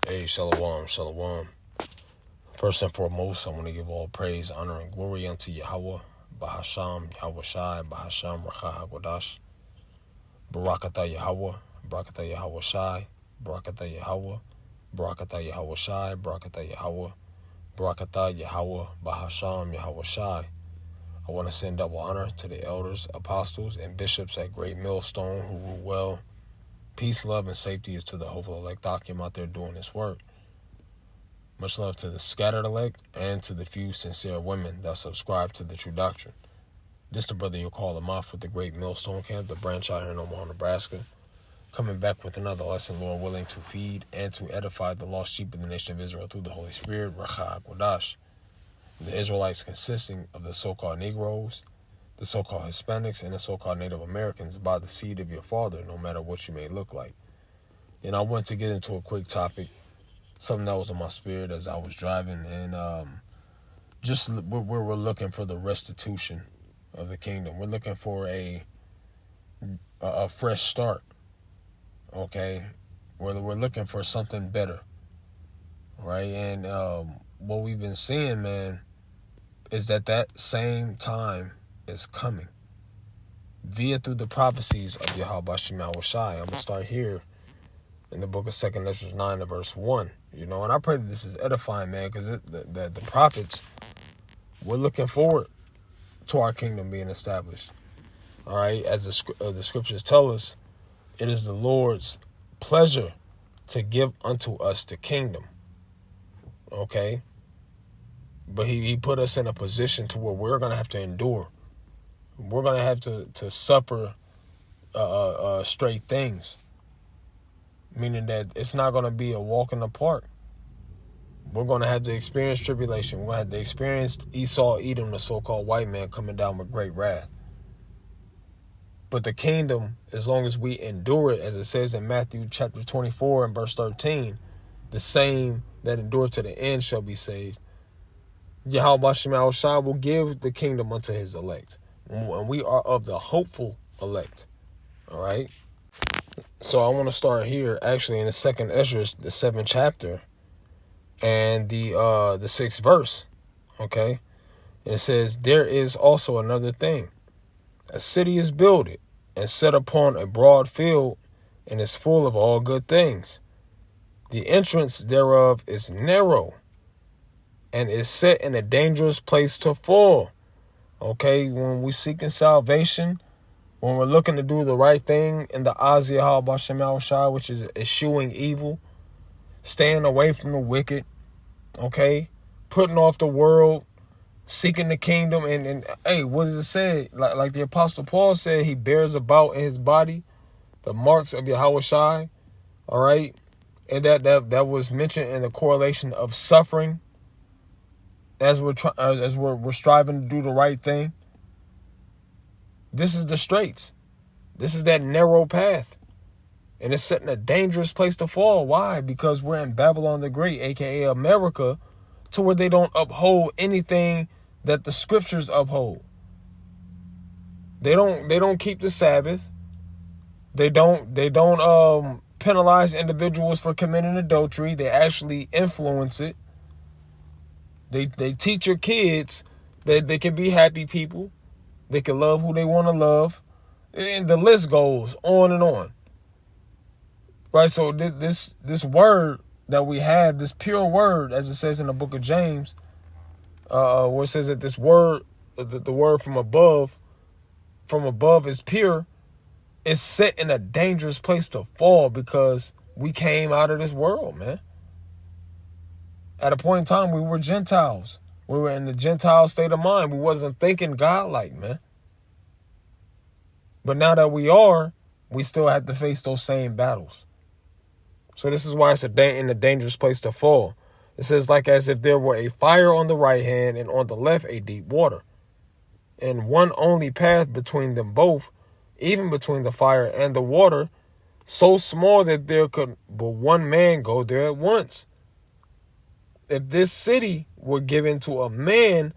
Hey, shalom, shalom. First and foremost, I want to give all praise, honor, and glory unto Yahweh, Bahasham, Yahawashi, Bahasham, Racha HaKodash, Barakatah Yahweh, Barakatah Yahawashi, Barakatah Yahweh, Barakatah Yahawashi, Barakatah Yahweh, Barakatah Yahweh, Bahasham, Yahawashi. I want to send double honor to the elders, apostles, and bishops at Great Millstone who rule well. Peace, love, and safety is to the hopeful elect Akim out there doing this work. Much love to the scattered elect and to the few sincere women that subscribe to the true doctrine. This the brother you'll call him off with the Great Millstone Camp, the branch out here in Omaha, Nebraska. Coming back with another lesson, Lord willing, to feed and to edify the lost sheep of the nation of Israel through the Holy Spirit, Racha HaKodash. The Israelites consisting of the so-called Negroes, the so-called Hispanics, and the so-called Native Americans by the seed of your father, no matter what you may look like. And I want to get into a quick topic, something that was in my spirit as I was driving, and just we're looking for the restitution of the kingdom. We're looking for a fresh start, okay? We're looking for something better, right? And what we've been seeing, man, is that same time is coming through the prophecies of Yahawashi. I'm going to start here in the book of 2 Ezra 9 and verse 1. And I pray that this is edifying, man, because the prophets, we're looking forward to our kingdom being established. All right, as the scriptures tell us, it is the Lord's pleasure to give unto us the kingdom. Okay, but he put us in a position to where we're going to have to endure. We're going to have to suffer straight things, meaning that it's not going to be a walk in the park. We're going to have to experience tribulation. We're going to have to experience Esau, Edom, the so-called white man, coming down with great wrath. But the kingdom, as long as we endure it, as it says in Matthew chapter 24 and verse 13, the same that endure to the end shall be saved. Yahawashi will give the kingdom unto his elect. And we are of the hopeful elect. All right. So I want to start here, actually, in the 2nd Ezra, the 7th chapter, and the 6th verse. Okay. And it says, there is also another thing. A city is builded and set upon a broad field, and is full of all good things. The entrance thereof is narrow, and is set in a dangerous place to fall. Okay, when we're seeking salvation, when we're looking to do the right thing in the eyes of Yahawashi, which is eschewing evil, staying away from the wicked, okay, putting off the world, seeking the kingdom, and hey, what does it say? Like the Apostle Paul said, he bears about in his body the marks of Yahawashi, all right, and that was mentioned in the correlation of suffering. As we're striving to do the right thing, this is the straits. This is that narrow path, and it's set in a dangerous place to fall. Why? Because we're in Babylon the Great, aka America, to where they don't uphold anything that the scriptures uphold. They don't keep the Sabbath. They don't penalize individuals for committing adultery. They actually influence it. They teach your kids that they can be happy people. They can love who they want to love. And the list goes on and on. Right? So this word that we have, this pure word, as it says in the book of James, where it says that this word, the word from above is pure, is set in a dangerous place to fall because we came out of this world, man. At a point in time, we were Gentiles. We were in the Gentile state of mind. We wasn't thinking God-like, man. But now that we are, we still have to face those same battles. So this is why it's in a dangerous place to fall. It says, like as if there were a fire on the right hand and on the left a deep water, and one only path between them both, even between the fire and the water, so small that there could but one man go there at once. If this city were given to a man,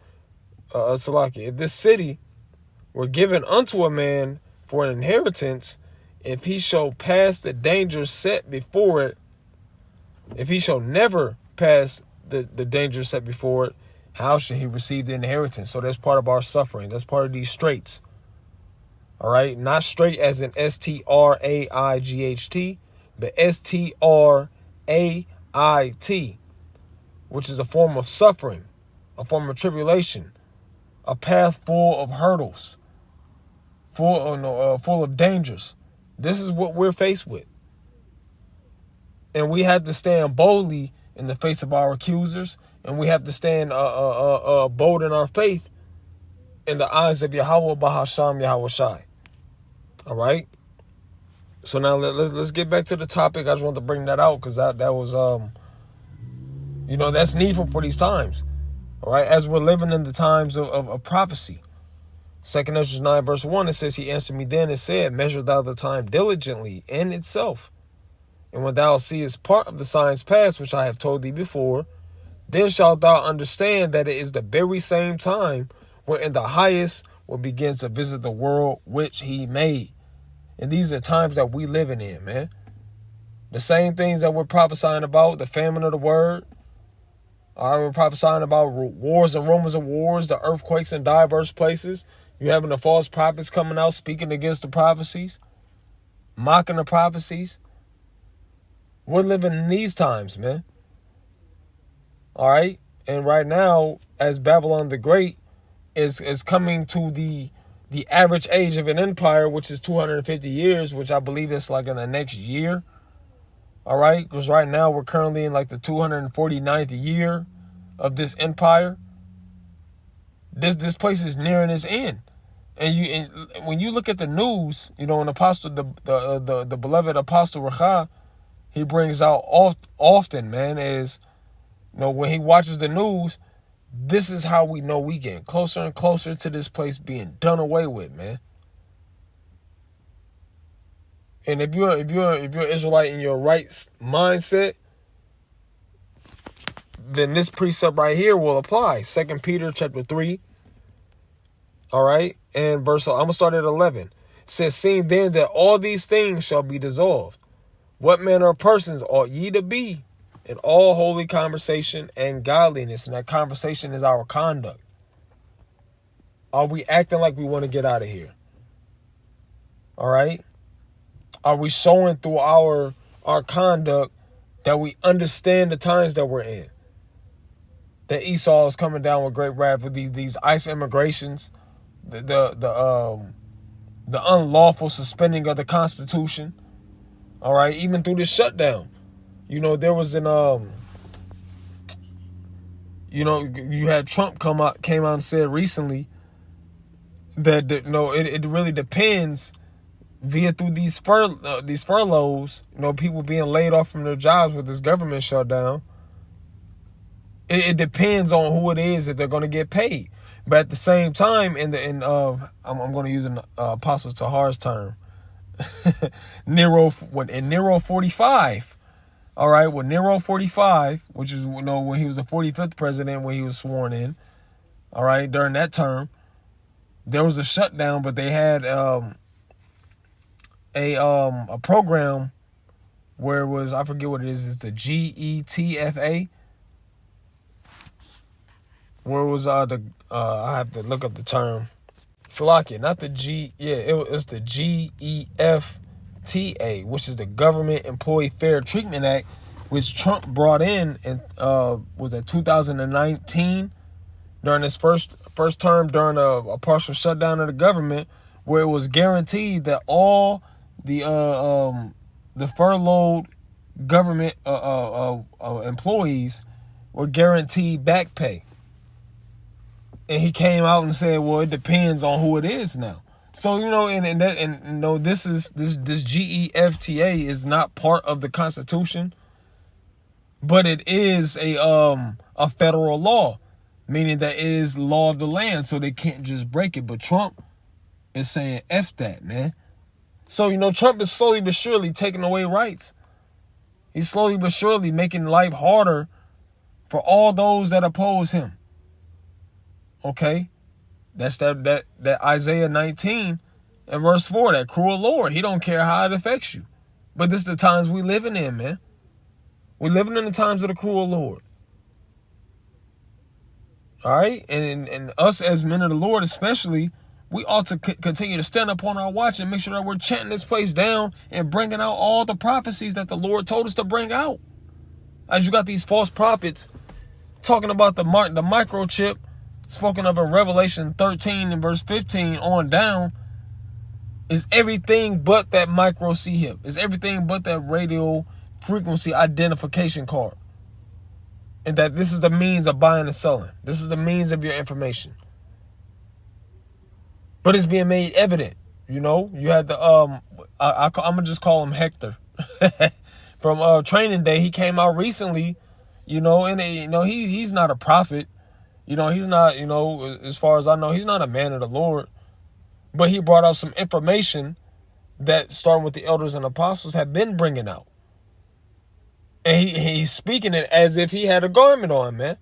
if this city were given unto a man for an inheritance, if he shall pass the danger set before it, If he shall never pass the danger set before it, how should he receive the inheritance? So that's part of our suffering. That's part of these straits. All right? Not straight as in STRAIGHT, but STRAIT, which is a form of suffering, a form of tribulation, a path full of hurdles, full of dangers. This is what we're faced with. And we have to stand boldly in the face of our accusers, and we have to stand bold in our faith in the eyes of Yahweh Bahasham Yahawashi. All right? So now let's get back to the topic. I just wanted to bring that out because that was, that's needful for these times. All right? As we're living in the times of prophecy. 2 Ezra 9 verse 1, it says, he answered me then and said, measure thou the time diligently in itself. And when thou seest part of the signs past, which I have told thee before, then shalt thou understand that it is the very same time wherein the highest will begin to visit the world which he made. And these are times that we living in, man. The same things that we're prophesying about, the famine of the word. All right, we're prophesying about wars and rumors of wars, the earthquakes in diverse places. You're having the false prophets coming out speaking against the prophecies, mocking the prophecies. We're living in these times, man. All right. And right now, as Babylon the Great is coming to the average age of an empire, which is 250 years, which I believe is like in the next year. All right. Because right now we're currently in like the 249th year of this empire. This place is nearing its end. And when you look at the news, an apostle, the beloved apostle Racha, he brings out often, man, is, when he watches the news, this is how we know we getting closer and closer to this place being done away with, man. And if you're Israelite in your right mindset, then this precept right here will apply. 2 Peter chapter 3. All right. And I'm going to start at 11. It says, seeing then that all these things shall be dissolved, what manner of persons ought ye to be in all holy conversation and godliness? And that conversation is our conduct. Are we acting like we want to get out of here? All right. Are we showing through our conduct that we understand the times that we're in? That Esau is coming down with great wrath with these ICE immigrations, the unlawful suspending of the Constitution. All right, even through this shutdown, there was you had Trump came out and said recently that it really depends through these furloughs, people being laid off from their jobs with this government shutdown. It depends on who it is that they're going to get paid. But at the same time, I'm going to use an Apostle Tahar's term. In Nero 45, all right, with Nero 45, which is when he was the 45th president when he was sworn in, all right, during that term, there was a shutdown, but they had a program where it was, I forget what it is, it's the GETFA, where it was I have to look up the term. Salakia, not the G, yeah, it's the GEFTA, which is the Government Employee Fair Treatment Act, which Trump brought in was that 2019 during his first term during a partial shutdown of the government, where it was guaranteed that all the furloughed government employees were guaranteed back pay. And he came out and said, well, it depends on who it is now. So, this GEFTA is not part of the Constitution, but it is a federal law, meaning that it is law of the land, so they can't just break it. But Trump is saying F that, man. So, Trump is slowly but surely taking away rights. He's slowly but surely making life harder for all those that oppose him. Okay, that's that Isaiah 19 and verse 4, that cruel Lord. He don't care how it affects you. But this is the times we living in, man. We're living in the times of the cruel Lord. All right? And us as men of the Lord especially, we ought to continue to stand up on our watch and make sure that we're chanting this place down and bringing out all the prophecies that the Lord told us to bring out. As you got these false prophets talking about the microchip spoken of in Revelation 13 and verse 15 on down, is everything but that micro C-hip. It's everything but that radio frequency identification card. And that this is the means of buying and selling. This is the means of your information. But it's being made evident. You know, you had the I'm gonna just call him Hector from Training Day. He came out recently, you know, and he's not a prophet. You know, he's not, you know, as far as I know, he's not a man of the Lord. But he brought out some information that, starting with the elders and apostles, have been bringing out. And he's speaking it as if he had a garment on, man.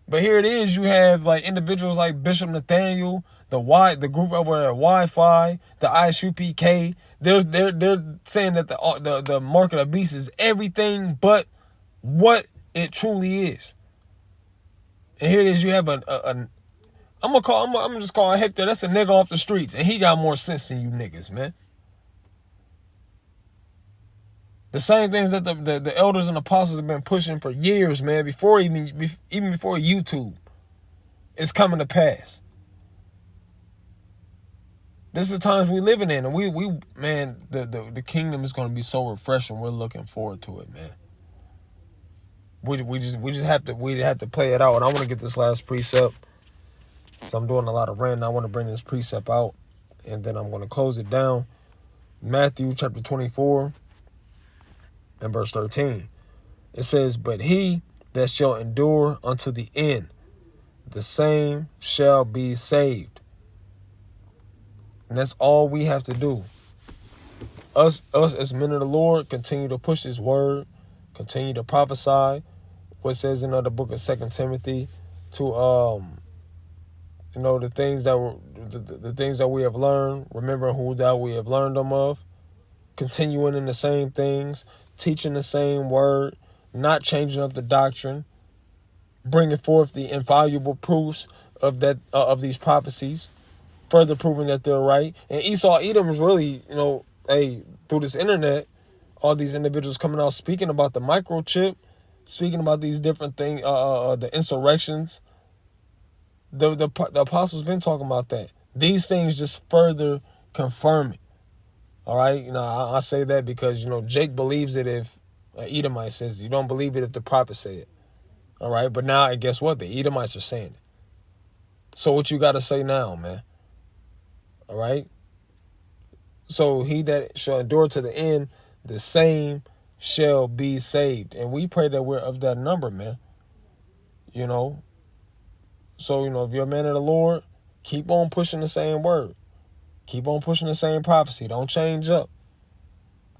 But here it is. You have like individuals like Bishop Nathaniel, the group over at Wi-Fi, the ISUPK. They're saying that the mark of the beast is everything but what it truly is. And here it is. You have I'm gonna just call Hector. That's a nigga off the streets, and he got more sense than you niggas, man. The same things that the elders and apostles have been pushing for years, man, even before YouTube, is coming to pass. This is the times we're living in, and we man, the kingdom is going to be so refreshing. We're looking forward to it, man. We just have to play it out, and I want to get this last precept. So I'm doing a lot of ranting. I want to bring this precept out, and then I'm going to close it down. Matthew chapter 24. And verse 13, it says, "But he that shall endure unto the end, the same shall be saved." And that's all we have to do. Us as men of the Lord, continue to push His word, continue to prophesy. What it says in the book of 2 Timothy, to the things that we have learned, remembering who that we have learned them of, continuing in the same things, teaching the same word, not changing up the doctrine, bringing forth the infallible proofs of these prophecies, further proving that they're right. And Esau Edom is really, through this internet, all these individuals coming out speaking about the microchip, speaking about these different things, the insurrections. The apostles been talking about that. These things just further confirm it. All right, I say that because, Jake believes it if Edomite says it. You don't believe it if the prophet say it. All right, but now, guess what? The Edomites are saying it. So what you got to say now, man? All right? So he that shall endure to the end, the same shall be saved. And we pray that we're of that number, man. So, if you're a man of the Lord, keep on pushing the same word. Keep on pushing the same prophecy. Don't change up.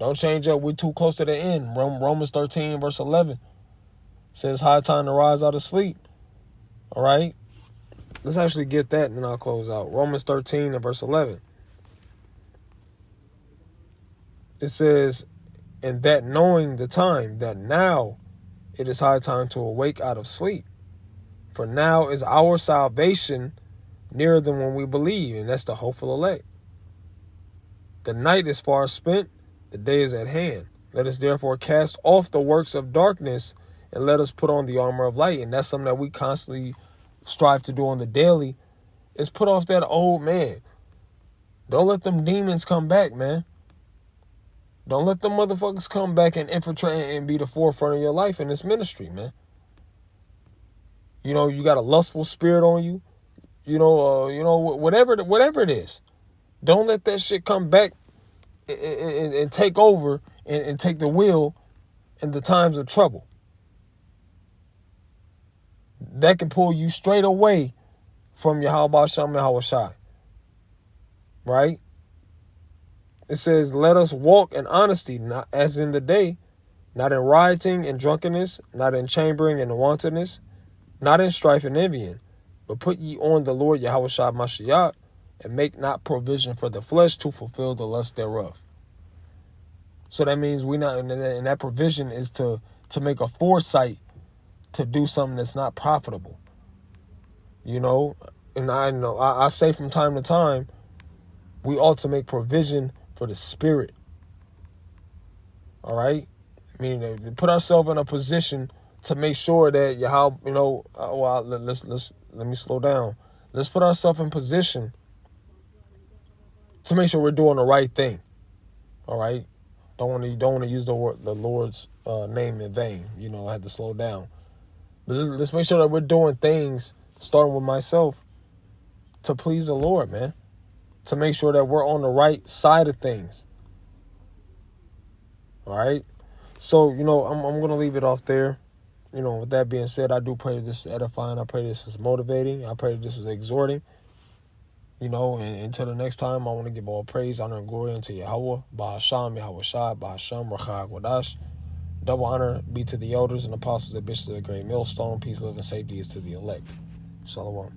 Don't change up. We're too close to the end. Romans 13, verse 11 says, high time to rise out of sleep. All right? Let's actually get that, and then I'll close out. Romans 13 and verse 11. It says, and that knowing the time, that now it is high time to awake out of sleep. For now is our salvation nearer than when we believe, and that's the hopeful elect. The night is far spent, the day is at hand. Let us therefore cast off the works of darkness, and let us put on the armor of light. And that's something that we constantly strive to do on the daily, is put off that old man. Don't let them demons come back, man. Don't let them motherfuckers come back and infiltrate and be the forefront of your life in this ministry, man. You got a lustful spirit on you. Whatever it is. Don't let that shit come back and take over and take the wheel in the times of trouble. That can pull you straight away from Yahawashi. Right? It says, let us walk in honesty, not as in the day, not in rioting and drunkenness, not in chambering and wantonness, not in strife and envying, but put ye on the Lord Yahawashi Mashiach, and make not provision for the flesh to fulfill the lust thereof. So that means we not, and that provision is to to make a foresight to do something that's not profitable. You know, and I say from time to time, we ought to make provision for the spirit. All right? I mean, to put ourselves in a position to make sure that let me slow down. Let's put ourselves in position to make sure we're doing the right thing. All right? Don't want to use the Lord's name in vain. You know, I had to slow down. But let's make sure that we're doing things, starting with myself, to please the Lord, man. To make sure that we're on the right side of things. All right? So, I'm going to leave it off there. With that being said, I do pray this is edifying. I pray this is motivating. I pray this is exhorting. And until the next time, I want to give all praise, honor, and glory unto Yahweh, Bahasham, Yahawashi, Bahasham, Rakha Gwadash. Double honor be to the elders and apostles and bishops of the great millstone. Peace, love, and safety is to the elect. Shalom.